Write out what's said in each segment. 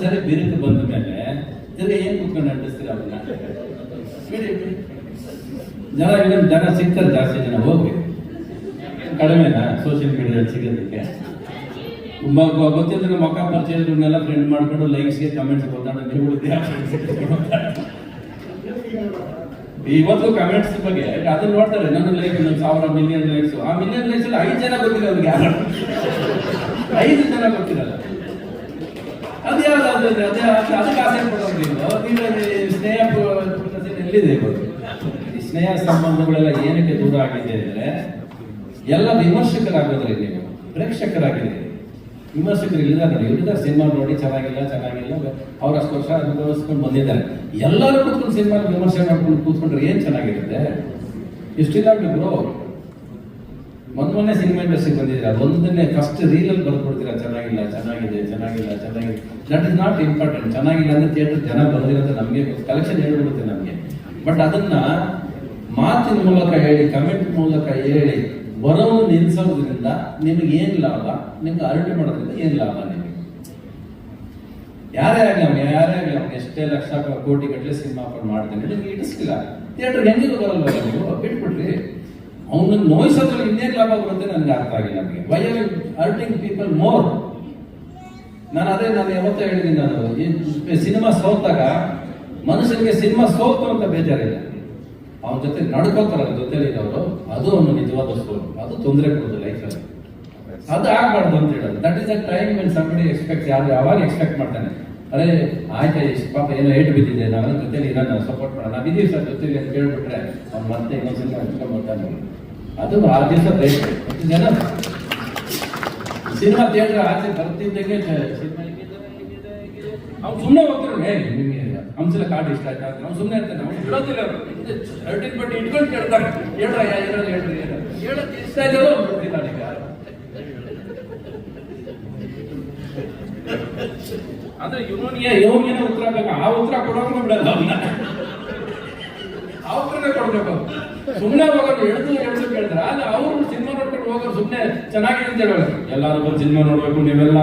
ಸರಿ ಬಿರುಕು ಬಂದ ಮೇಲೆ ತಿರ್ಗಿ ಏನ್ ಕುತ್ಕೊಂಡು ಅಂಟಿಸ್ತೀರ ಅವನ್ನ ಜನ ಸಿಗ್ತಾರೆ, ಜಾಸ್ತಿ ಜನ ಹೋಗ್ರಿ. ಕಡಿಮೆನಾ ಸೋಷಿಯಲ್ ಮೀಡಿಯಾದಲ್ಲಿ ಸಿಗೋದಕ್ಕೆ? ಗೊತ್ತಿದ್ರೆ ಮಕ್ಕ ಪರಿಚಯದನ್ನೆಲ್ಲ ಫ್ರೆಂಡ್ ಮಾಡ್ಕೊಂಡು ಲೈಕ್ಸ್ಗೆ ಕಮೆಂಟ್ಸ್ ಕೊಡ್ತಾನೆ. ನೀವು ಇವತ್ತು ಕಮೆಂಟ್ಸ್ ಬಗ್ಗೆ ಅದನ್ನ ನೋಡ್ತಾರೆ, ನನ್ನ ಲೈಕ್ 1000 ಮಿಲಿಯನ್ ಲೈಕ್ಸ್. ಆ ಮಿಲಿಯನ್ ಲೈಕ್ಸ್ ಅಲ್ಲಿ 5 ಜನ ಗೊತ್ತಿಲ್ಲ ಅವ್ರಿಗೆ, ಯಾರು 5 ಜನ ಗೊತ್ತಿರಲ್ಲ. ಅದು ಯಾವ್ದು ಅದಕ್ಕೆ ಆಸೆ ಪಡೋದು ನೀವು ಸ್ನೇಹ ಎಲ್ಲಿದೆ ಗೊತ್ತು? ಈ ಸ್ನೇಹ ಸಂಬಂಧಗಳೆಲ್ಲ ಏನಕ್ಕೆ ದೂರ ಆಗಿದೆ ಅಂದ್ರೆ ಎಲ್ಲ ವಿಮರ್ಶಕರಾಗೋದ್ರಿ, ನೀವು ಪ್ರೇಕ್ಷಕರಾಗಿದೆ. ವಿಮರ್ಶಕರು ಇಲ್ಲಿದ್ದಾರೆ ಸಿನಿಮಾ ನೋಡಿ ಚೆನ್ನಾಗಿಲ್ಲ ಅವ್ರು ಅಷ್ಟು ವರ್ಷ ಅನುಭವಿಸ್ಕೊಂಡು ಬಂದಿದ್ದಾರೆ. ಎಲ್ಲರೂ ಕೂತ್ಕೊಂಡು ಸಿನಿಮಾ ವಿಮರ್ಶೆ ಮಾಡ್ಕೊಂಡು ಕೂತ್ಕೊಂಡ್ರೆ ಏನ್ ಚೆನ್ನಾಗಿರುತ್ತೆ? ಇಷ್ಟಿಲ್ಲ ಬಿಟ್ರು ಮೊನ್ನೆ ಸಿನಿಮಾ ಇಂಡಸ್ಟ್ರಿಗೆ ಬಂದಿದ್ದೀರಾ, ಒಂದನ್ನೇ ಫಸ್ಟ್ ರೀಲಲ್ಲಿ ಬರ್ಕೊಡ್ತೀರಾ ಚೆನ್ನಾಗಿದೆ. That is not important. ಚೆನ್ನಾಗಿಲ್ಲ ಅಂದ್ರೆ ಥಿಯೇಟರ್ ಜನ ಬಂದಿರೋದು ನಮಗೆ ಕಲೆಕ್ಷನ್ ಹೇಳ್ಬಿಡುತ್ತೆ ನಮಗೆ. ಬಟ್ ಅದನ್ನ ಮಾತಿನ ಮೂಲಕ ಹೇಳಿ, ಕಮೆಂಟ್ ಮೂಲಕ ಹೇಳಿ ಬರೋನು ನಿಲ್ಸೋದ್ರಿಂದ ನಿಮಗೆ ಏನ್ ಲಾಭ? ನಿಮ್ಗೆ ಅರಟೆ ಮಾಡೋದ್ರಿಂದ ಏನ್ ಲಾಭ? ನಿಮಗೆ ಯಾರೇ ಆಗಲಿ ಅವ್ನಿಗೆ ಎಷ್ಟೇ ಲಕ್ಷ ಕೋಟಿ ಗಟ್ಟಲೆ ಸಿನಿಮಾ ಮಾಡ್ತೇನೆ, ನಿಮ್ಗೆ ಇಡಿಸ್ಲಿಲ್ಲ ಥಿಯೇಟರ್ ಹೆಂಗಿಗೂ ಬರಲ್ವ? ನೀವು ಬಿಟ್ಬಿಡ್ರಿ. ಅವನನ್ನು ನೋಯಿಸೋದ್ರಲ್ಲಿ ಇನ್ನೇನು ಲಾಭ ಬರುತ್ತೆ ನನಗೆ ಅರ್ಥ ಆಗಿಲ್ಲ. ನಮಗೆ why are hurting people more? ನಾನು ಯಾವತ್ತೂ ಹೇಳಿದ್ದೀನಿ, ನಾನು ಸಿನಿಮಾ ಸೋತಾಗ ಮನುಷ್ಯನಿಗೆ ಸಿನಿಮಾ ಸೋತು ಅಂತ ಬೇಜಾರಿಲ್ಲ, ಅವನ ಜೊತೆ ನಡ್ಕೋತಾರ ಜೊತೆಲಿ ಇದ್ದವರು, ಅದು ಅವನು ನಿಜವಾದ ಸೋಲು. ಅದು ತೊಂದರೆ ಕೊಡೋದು ಲೈಫಲ್ಲಿ. ಅದು ಆಗ್ಬಾರ್ದು ಅಂತ ಹೇಳೋದು. That is a time when somebody expect. ಯಾವಾಗ ಎಕ್ಸ್ಪೆಕ್ಟ್ ಮಾಡ್ತಾನೆ, ಅರೆ ಆಯ್ತಾ ಇಷ್ಟು ಪಾಪ ಏನೋ ಏಟು ಬಿದ್ದಿದೆ, ನಾವೆಲ್ಲ ಜೊತೆಲಿ ಇರೋಣ, ಸಪೋರ್ಟ್ ಮಾಡೋಣ, ನಾವು ಇದೀವಿ ಸರ್ ಜೊತೆಲಿ ಅಂತ ಕೇಳ್ಬಿಟ್ರೆ ಅವ್ನು ಮತ್ತೆ ಇನ್ನೊಂದ್ಸಲ ಹಚ್ಕೊಂಡ್ ಬರ್ತಾನೆ. ಅದು ಆ ದಿವಸ ಬೇಕು. ಜನ ಸಿನಿಮಾ ಥಿಯೇಟರ್ ಆಚೆ ಬರ್ತಿದ್ದಂಗೆ ಅವ್ನು ಸುಮ್ಮನೆ ಹೋಗ್ತಾರೆ. ನಿಮಗೆ ಹಂಸಲ ಕಾರ್ಡ್ ಇಷ್ಟ ಆಯ್ತಾ? ನಾವು ಸುಮ್ಮನೆ ಇರ್ತಾನೆ, ಅವ್ನು ಬಿಡೋದಿಲ್ಲ. ಬಟ್ ಇಟ್ಕೊಂಡು ಕೇಳ್ತಾರೆ, ಹೇಳ್ರಿ ಹೇಳಕ್ಕೆ ಇಷ್ಟ ಇದ್ದಾರೋ ಗೊತ್ತಿಲ್ಲ ನನಗೆ. ಅಂದ್ರೆ ಇವನಿಗೆ ಉತ್ತರ ಬೇಕು, ಆ ಉತ್ತರ ಕೊಡೋಕೆ ಬಿಡಲ್ಲ ಅವನ್ನ, ಆ ಉತ್ತರನೇ ಕೊಡ್ಬೇಕು. ಸುಮ್ಮನೆ ಹೋಗೋದು ಎಳ್ದು ಕೇಳಿದ್ರ ಅಲ್ಲ, ಅವರು ಸಿನಿಮಾ ನೋಡ್ಕೊಂಡು ಹೋಗೋದು ಸುಮ್ಮನೆ ಚೆನ್ನಾಗಿದೆ ಅಂತ ಹೇಳೋದು. ಎಲ್ಲಾರು ಬಂದು ಸಿನಿಮಾ ನೋಡ್ಬೇಕು ನೀವೆಲ್ಲ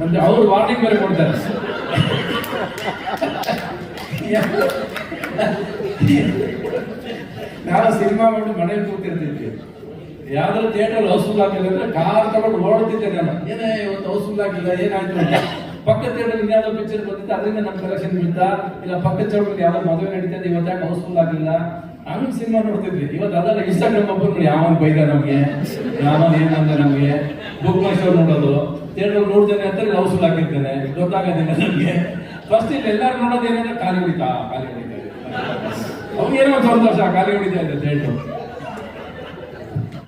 ಅಂತ ಅವ್ರು ವಾರ್ನಿಂಗ್ ಬೇರೆ ಕೊಡ್ತಾರೆ. ನಾವು ಸಿನಿಮಾ ಮಾಡಿ ಮನೇಲಿ ಕೂತಿರ್ತಿದ್ವಿ, ಯಾವ್ದಾದ್ರು ಥಿಯೇಟರ್ ಹೌಸ್ಫುಲ್ ಆಗಿಲ್ಲ ಅಂದ್ರೆ ಕಾರ್ ತಗೊಂಡು ಓಡ್ತಿದ್ದೆ ನಾನು. ಏನೇ ಇವತ್ತು ಹೌಸ್ಫುಲ್ ಆಗಿಲ್ಲ, ಏನಾಯ್ತು ಅಂತ. ಪಕ್ಕ ಥಿಯೇಟರ್ ಯಾವ್ದೋ ಪಿಕ್ಚರ್ ಬಂದಿತ್ತು, ಅದರಿಂದ ನಮ್ಮ ಕಲೆಕ್ಷನ್ ಬಿಡ್ತಾ ಇಲ್ಲ. ಪಕ್ಕ ಥಿಯೇಟರ್ ಯಾವ್ದೋ ಮದುವೆ ನಡೀತದೆ, ಇವತ್ತು ಯಾಕೆ ಹೌಸ್ಫುಲ್ ಆಗಿಲ್ಲ, ಹಂಗ್ ಸಿನಿಮಾ ನೋಡ್ತಿದ್ವಿ. ಇವತ್ತು ಅದೆಲ್ಲ ಇನ್ಸ್ಟಾಗ್ರಾಮ್ ಒಬ್ಬರು ಯಾವನ್ ಬೈದ ನಮ್ಗೆ, ಯಾವನ್ ಏನಂದ್ರೆ ನಮ್ಗೆ ಬುಕ್ ಮೈ ಶೋ ನೋಡೋದು, ಥಿಯೇಟರ್ ನೋಡ್ತೇನೆ ಅಂತ ಹೌಸ್ಫುಲ್ ಆಗಿರ್ತೇನೆ, ಗೊತ್ತಾಗೋದಿಲ್ಲ ನಮ್ಗೆ. ಫಸ್ಟ್ ಇಲ್ಲಿ ಎಲ್ಲಾರು ನೋಡೋದೇನಂದ್ರೆ ಖಾಲಿ ಹೊಡಿತಾ ಅವ್ನಿಗೇನೋ ಒಂದು ಸಂತೋಷ, ಖಾಲಿ ಹೊಡಿತಾ ಇದೆ ಥಿಯೇಟರ್.